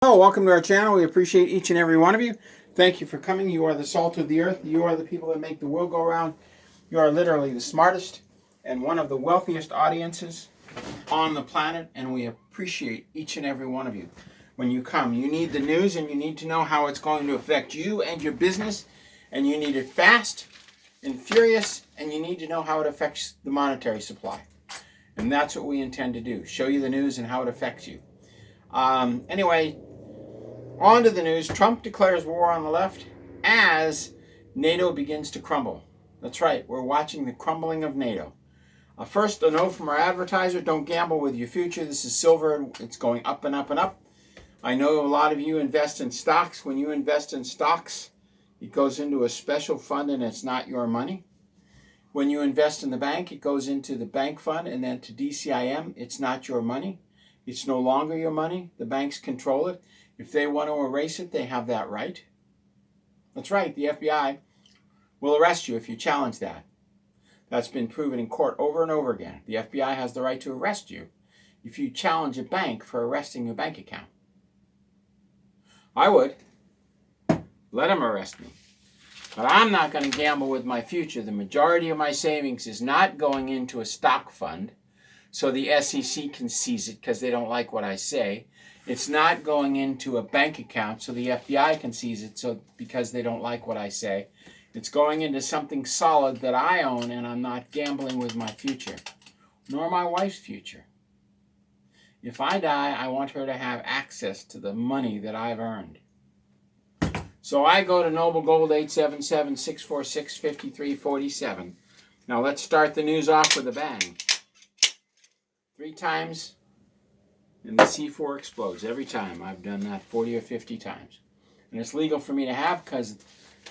Hello, welcome to our channel. We appreciate each and every one of you. Thank you for coming. You are the salt of the earth. You are the people that make the world go round. You are literally the smartest and one of the wealthiest audiences on the planet, and we appreciate each and every one of you. When you come, you need the news and you need to know how it's going to affect you and your business, and you need it fast and furious, and you need to know how it affects the monetary supply. And that's what we intend to do, show you the news and how it affects you. Anyway, on to the news. Trump declares war on the left as NATO begins to crumble. That's right, we're watching the crumbling of NATO. First, a note from our advertiser: don't gamble with your future. This is silver. It's going up and up and up. I know a lot of you invest in stocks. When you invest in stocks, it goes into a special fund and it's not your money. When you invest in the bank, it goes into the bank fund and then to DCIM. It's not your money. It's no longer your money. The banks control it. If they want to erase it, they have that right. That's right, the FBI will arrest you if you challenge that. That's been proven in court over and over again. The FBI has the right to arrest you if you challenge a bank for arresting your bank account. I would. Let them arrest me. But I'm not going to gamble with my future. The majority of my savings is not going into a stock fund so the SEC can seize it because they don't like what I say. It's not going into a bank account so the FBI can seize it because they don't like what I say. It's going into something solid that I own, and I'm not gambling with my future, nor my wife's future. If I die, I want her to have access to the money that I've earned. So I go to Noble Gold 877-646-5347. Now let's start the news off with a bang. 3 times. And the C4 explodes every time. I've done that 40 or 50 times. And it's legal for me to have because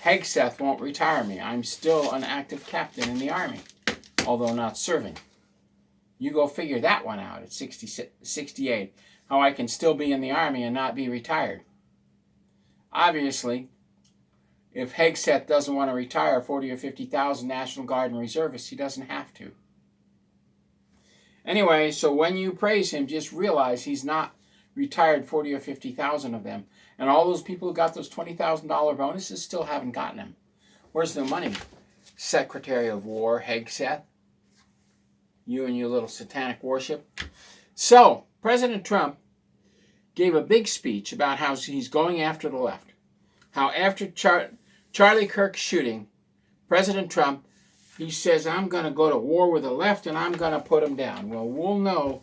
Hegseth won't retire me. I'm still an active captain in the Army, although not serving. You go figure that one out at 68, how I can still be in the Army and not be retired. Obviously, if Hegseth doesn't want to retire 40 or 50,000 National Guard and reservists, he doesn't have to. Anyway, so when you praise him, just realize he's not retired 40 or 50,000 of them. And all those people who got those $20,000 bonuses still haven't gotten them. Where's the money? Secretary of War, Hegseth. You and your little satanic worship. So, President Trump gave a big speech about how he's going after the left. How after Charlie Kirk's shooting, President Trump, he says, I'm going to go to war with the left and I'm going to put them down. Well, we'll know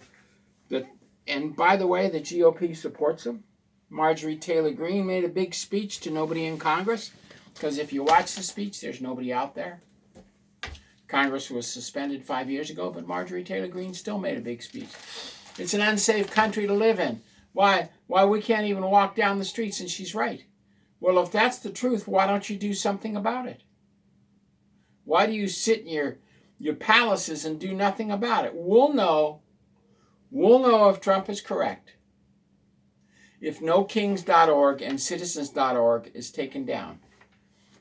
that. And by the way, the GOP supports him. Marjorie Taylor Greene made a big speech to nobody in Congress. Because if you watch the speech, there's nobody out there. Congress was suspended 5 years ago, but Marjorie Taylor Greene still made a big speech. It's an unsafe country to live in. Why we can't even walk down the streets, and she's right. Well, if that's the truth, why don't you do something about it? Why do you sit in your palaces and do nothing about it? We'll know if Trump is correct. If NoKings.org and Citizens.org is taken down.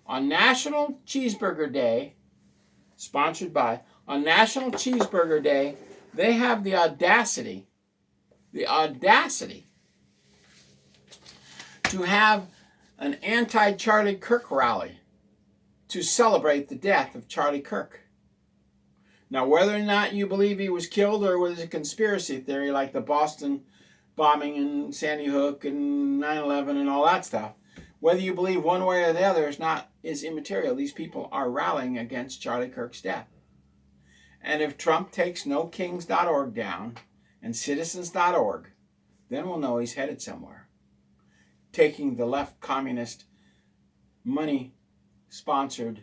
On National Cheeseburger Day, sponsored by, on National Cheeseburger Day, they have the audacity to have an anti-Charlie Kirk rally to celebrate the death of Charlie Kirk. Now, whether or not you believe he was killed or was a conspiracy theory like the Boston bombing and Sandy Hook and 9/11 and all that stuff, whether you believe one way or the other is immaterial. These people are rallying against Charlie Kirk's death. And if Trump takes NoKings.org down and Citizens.org, then we'll know he's headed somewhere. Taking the left communist money sponsored,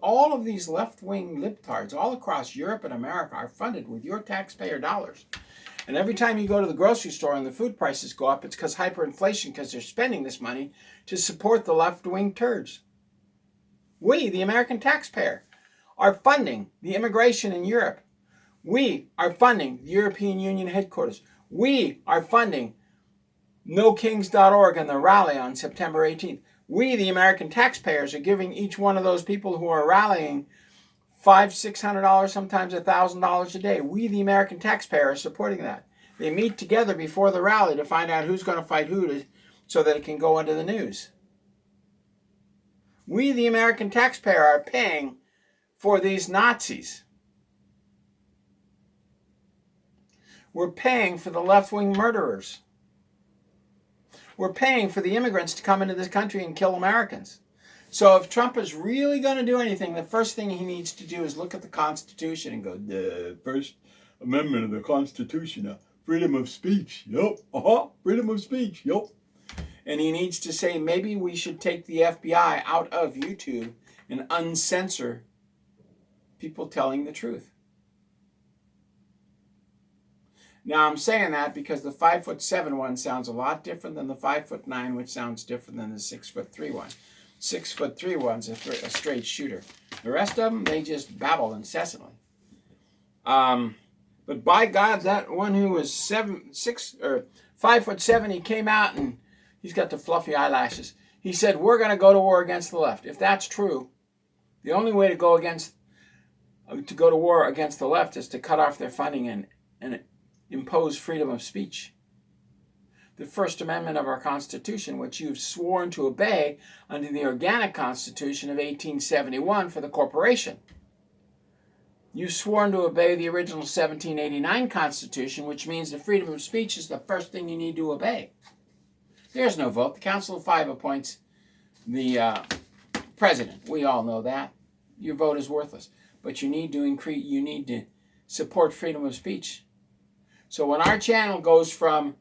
all of these left-wing libtards all across Europe and America are funded with your taxpayer dollars. And every time you go to the grocery store and the food prices go up, it's because hyperinflation, because they're spending this money to support the left-wing turds. We, the American taxpayer, are funding the immigration in Europe. We are funding the European Union headquarters. We are funding NoKings.org and the rally on September 18th. We, the American taxpayers, are giving each one of those people who are rallying $500, $600, sometimes $1,000 a day. We, the American taxpayer, are supporting that. They meet together before the rally to find out who's going to fight who so that it can go into the news. We, the American taxpayer, are paying for these Nazis. We're paying for the left-wing murderers. We're paying for the immigrants to come into this country and kill Americans. So if Trump is really going to do anything, the first thing he needs to do is look at the Constitution and go, the First Amendment of the Constitution, freedom of speech, yep, freedom of speech, yep. And he needs to say, maybe we should take the FBI out of YouTube and uncensor people telling the truth. Now, I'm saying that because the 5'7" one sounds a lot different than the 5'9", which sounds different than the 6'3" one. 6'3" one's a straight shooter. The rest of them, they just babble incessantly. But by God, that one who was 5'7", he came out and he's got the fluffy eyelashes. He said, we're going to go to war against the left. If that's true, the only way to go to war against the left is to cut off their funding and impose freedom of speech. The First Amendment of our Constitution, which you've sworn to obey under the Organic Constitution of 1871 for the corporation. You've sworn to obey the original 1789 Constitution, which means the freedom of speech is the first thing you need to obey. There's no vote. The Council of Five appoints the president. We all know that. Your vote is worthless. But you need to support freedom of speech. So when our channel goes from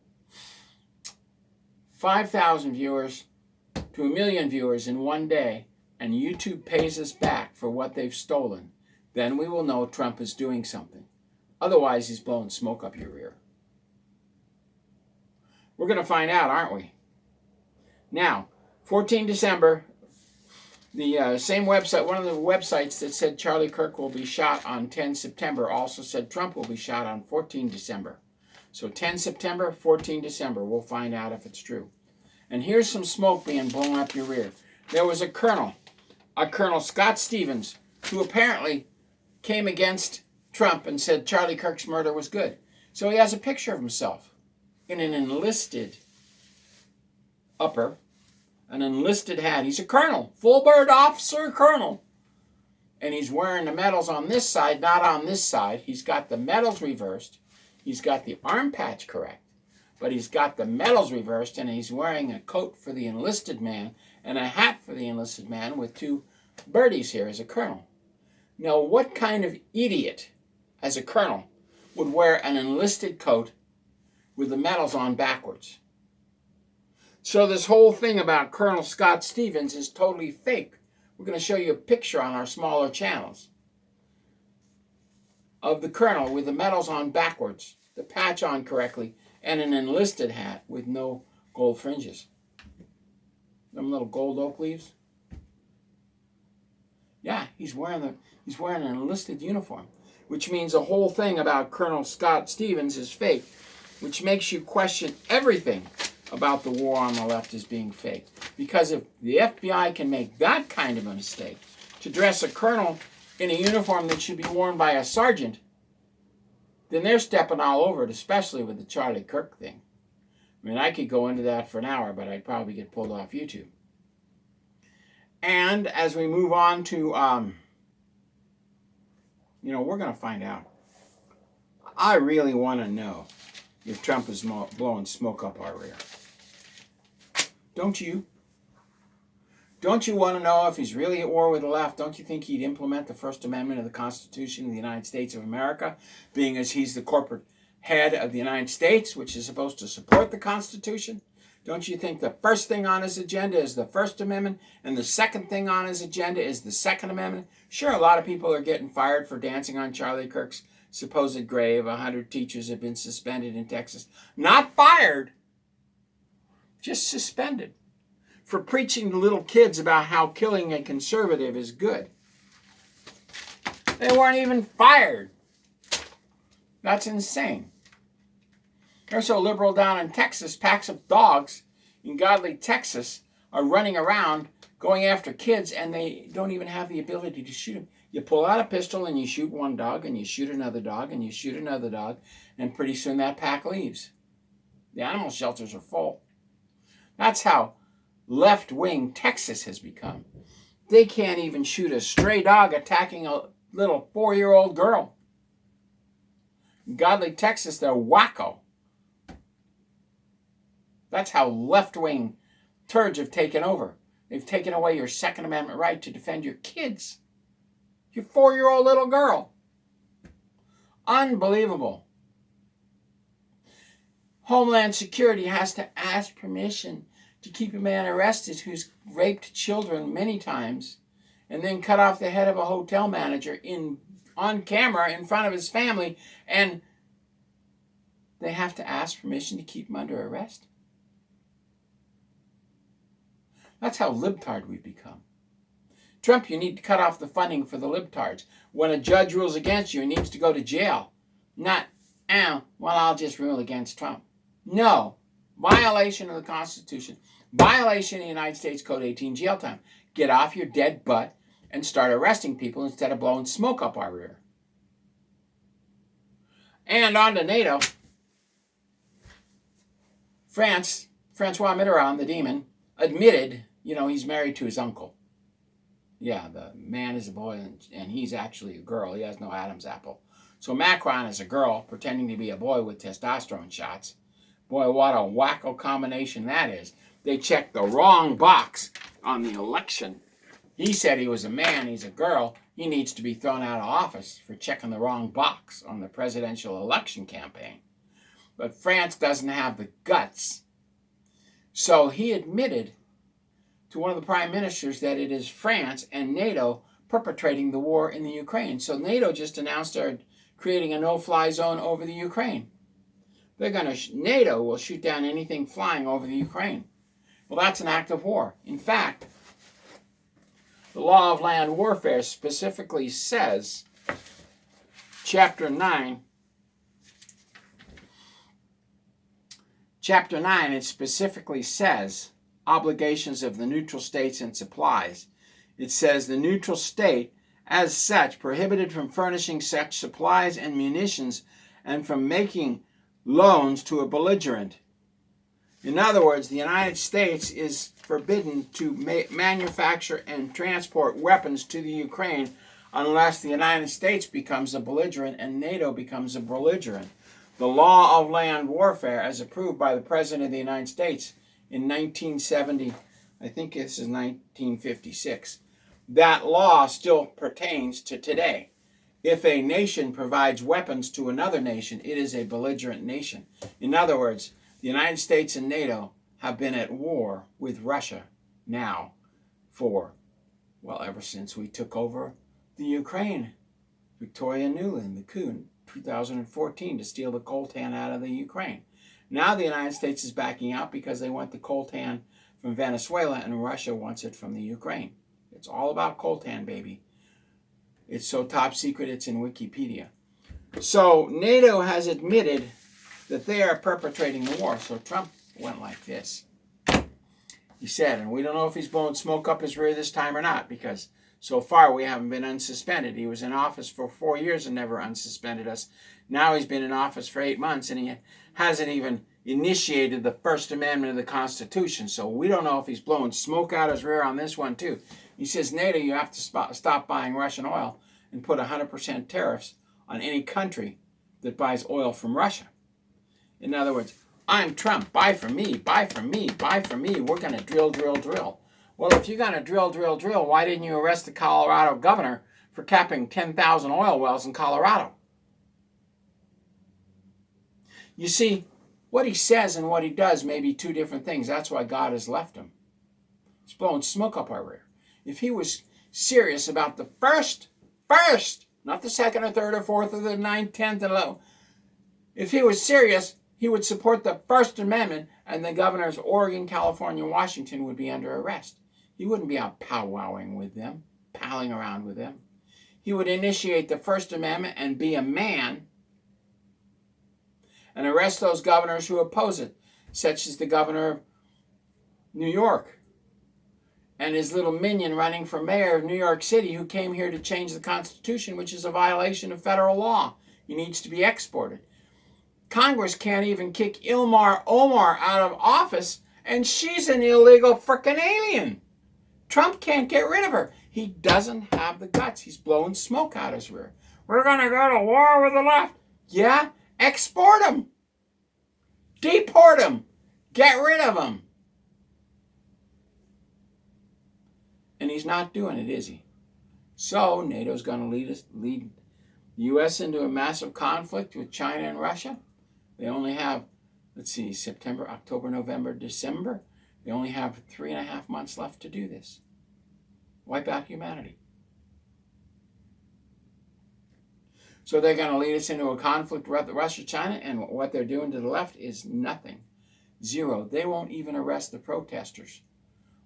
5,000 viewers to 1 million viewers in one day, and YouTube pays us back for what they've stolen, then we will know Trump is doing something. Otherwise, he's blowing smoke up your rear. We're going to find out, aren't we? Now, 14 December, the same website, one of the websites that said Charlie Kirk will be shot on 10 September also said Trump will be shot on 14 December. So 10 September, 14 December, we'll find out if it's true. And here's some smoke being blown up your rear. There was a Colonel Scott Stevens, who apparently came against Trump and said Charlie Kirk's murder was good. So he has a picture of himself in an enlisted an enlisted hat. He's a colonel, full bird officer colonel. And he's wearing the medals on this side, not on this side. He's got the medals reversed. He's got the arm patch correct. But he's got the medals reversed, and he's wearing a coat for the enlisted man and a hat for the enlisted man with two birdies here as a colonel. Now, what kind of idiot, as a colonel, would wear an enlisted coat with the medals on backwards? So this whole thing about Colonel Scott Stevens is totally fake. We're going to show you a picture on our smaller channels of the colonel with the medals on backwards, the patch on correctly, and an enlisted hat with no gold fringes. Them little gold oak leaves. Yeah, he's wearing an enlisted uniform, which means the whole thing about Colonel Scott Stevens is fake, which makes you question everything about the war on the left as being fake. Because if the FBI can make that kind of a mistake, to dress a colonel in a uniform that should be worn by a sergeant, then they're stepping all over it, especially with the Charlie Kirk thing. I mean, I could go into that for an hour, but I'd probably get pulled off YouTube. And as we move on to, we're going to find out. I really want to know if Trump is blowing smoke up our rear. Don't you? Don't you want to know if he's really at war with the left? Don't you think he'd implement the First Amendment of the Constitution of the United States of America, being as he's the corporate head of the United States, which is supposed to support the Constitution? Don't you think the first thing on his agenda is the First Amendment, and the second thing on his agenda is the Second Amendment? Sure, a lot of people are getting fired for dancing on Charlie Kirk's supposed grave. 100 teachers have been suspended in Texas. Not fired, just suspended for preaching to little kids about how killing a conservative is good. They weren't even fired. That's insane. They're so liberal down in Texas, packs of dogs in godly Texas are running around going after kids, and they don't even have the ability to shoot them. You pull out a pistol and you shoot one dog, and you shoot another dog, and you shoot another dog, And pretty soon that pack leaves. The animal shelters are full. That's how left-wing Texas has become. They can't even shoot a stray dog attacking a little 4-year-old girl. In godly Texas, they're wacko. That's how left-wing turds have taken over. They've taken away your Second Amendment right to defend your kids. Your 4-year-old little girl. Unbelievable. Homeland Security has to ask permission to keep a man arrested who's raped children many times and then cut off the head of a hotel manager on camera in front of his family, and they have to ask permission to keep him under arrest. That's how libtard we've become. Trump, you need to cut off the funding for the libtards. When a judge rules against you, he needs to go to jail. Not, well, I'll just rule against Trump. No. Violation of the Constitution. Violation of the United States Code 18, jail time. Get off your dead butt and start arresting people instead of blowing smoke up our rear. And on to NATO. Francois Mitterrand, the demon, admitted, he's married to his uncle. Yeah, the man is a boy and he's actually a girl. He has no Adam's apple. So Macron is a girl pretending to be a boy with testosterone shots. Boy, what a wacko combination that is. They checked the wrong box on the election. He said he was a man, he's a girl. He needs to be thrown out of office for checking the wrong box on the presidential election campaign. But France doesn't have the guts. So he admitted to one of the prime ministers that it is France and NATO perpetrating the war in the Ukraine. So NATO just announced they're creating a no-fly zone over the Ukraine. NATO will shoot down anything flying over the Ukraine. Well, that's an act of war. In fact, the law of land warfare specifically says, Chapter 9, it specifically says, obligations of the neutral states and supplies. It says the neutral state, as such, prohibited from furnishing such supplies and munitions and from making loans to a belligerent. In other words, the United States is forbidden to manufacture and transport weapons to the Ukraine unless the United States becomes a belligerent and NATO becomes a belligerent. The law of land warfare, as approved by the President of the United States in 1970, I think this is 1956, that law still pertains to today. If a nation provides weapons to another nation, it is a belligerent nation. In other words, the United States and NATO have been at war with Russia now for, ever since we took over the Ukraine. Victoria Nuland, the coup in 2014 to steal the coltan out of the Ukraine. Now the United States is backing out because they want the coltan from Venezuela and Russia wants it from the Ukraine. It's all about coltan, baby. It's so top secret it's in Wikipedia. So NATO has admitted that they are perpetrating the war. So Trump went like this. He said, and we don't know if he's blowing smoke up his rear this time or not, because so far we haven't been unsuspended. He was in office for 4 years and never unsuspended us. Now he's been in office for 8 months and he hasn't even initiated the First Amendment of the Constitution. So we don't know if he's blowing smoke out his rear on this one too. He says, NATO, you have to stop buying Russian oil and put 100% tariffs on any country that buys oil from Russia. In other words, I'm Trump. Buy from me, buy from me, buy from me. We're going to drill, drill, drill. Well, if you're going to drill, drill, drill, why didn't you arrest the Colorado governor for capping 10,000 oil wells in Colorado? You see, what he says and what he does may be two different things. That's why God has left him. He's blowing smoke up our rear. If he was serious about the first, not the second or third or fourth or the 9th, 10th, and 11th, if he was serious, he would support the First Amendment and the governors of Oregon, California, and Washington would be under arrest. He wouldn't be out powwowing with them, palling around with them. He would initiate the First Amendment and be a man and arrest those governors who oppose it, such as the governor of New York and his little minion running for mayor of New York City who came here to change the Constitution, which is a violation of federal law. He needs to be exported. Congress can't even kick Ilmar Omar out of office, and she's an illegal frickin' alien. Trump can't get rid of her. He doesn't have the guts. He's blowing smoke out his rear. We're going to go to war with the left. Yeah? Export them. Deport them. Get rid of them. And he's not doing it, is he? So NATO's going to lead the U.S. into a massive conflict with China and Russia. They only have, let's see, September, October, November, December. They only have 3.5 months left to do this. Wipe out humanity. So they're going to lead us into a conflict with Russia, China, and what they're doing to the left is nothing. Zero. They won't even arrest the protesters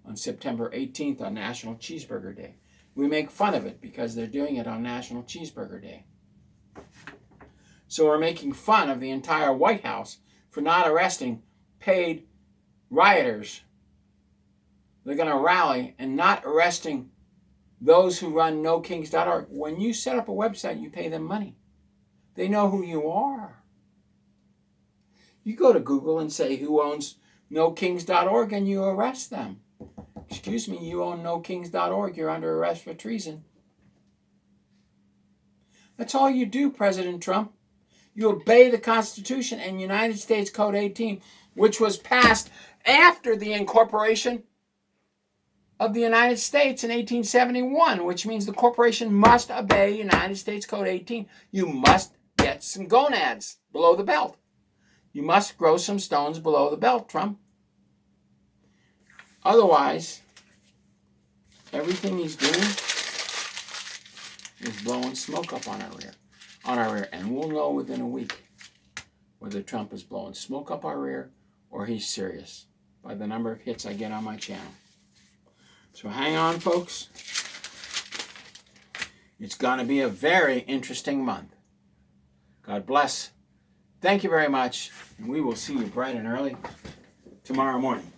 on September 18th on National Cheeseburger Day. We make fun of it because they're doing it on National Cheeseburger Day. So we're making fun of the entire White House for not arresting paid rioters. They're going to rally and not arresting those who run NoKings.org. When you set up a website, you pay them money. They know who you are. You go to Google and say, who owns NoKings.org, and you arrest them. Excuse me, you own NoKings.org, you're under arrest for treason. That's all you do, President Trump. You obey the Constitution and United States Code 18, which was passed after the incorporation of the United States in 1871, which means the corporation must obey United States Code 18. You must get some gonads below the belt. You must grow some stones below the belt, Trump. Otherwise, everything he's doing is blowing smoke up on our rear. And we'll know within a week whether Trump is blowing smoke up our rear or he's serious by the number of hits I get on my channel. So hang on, folks. It's going to be a very interesting month. God bless. Thank you very much. And we will see you bright and early tomorrow morning.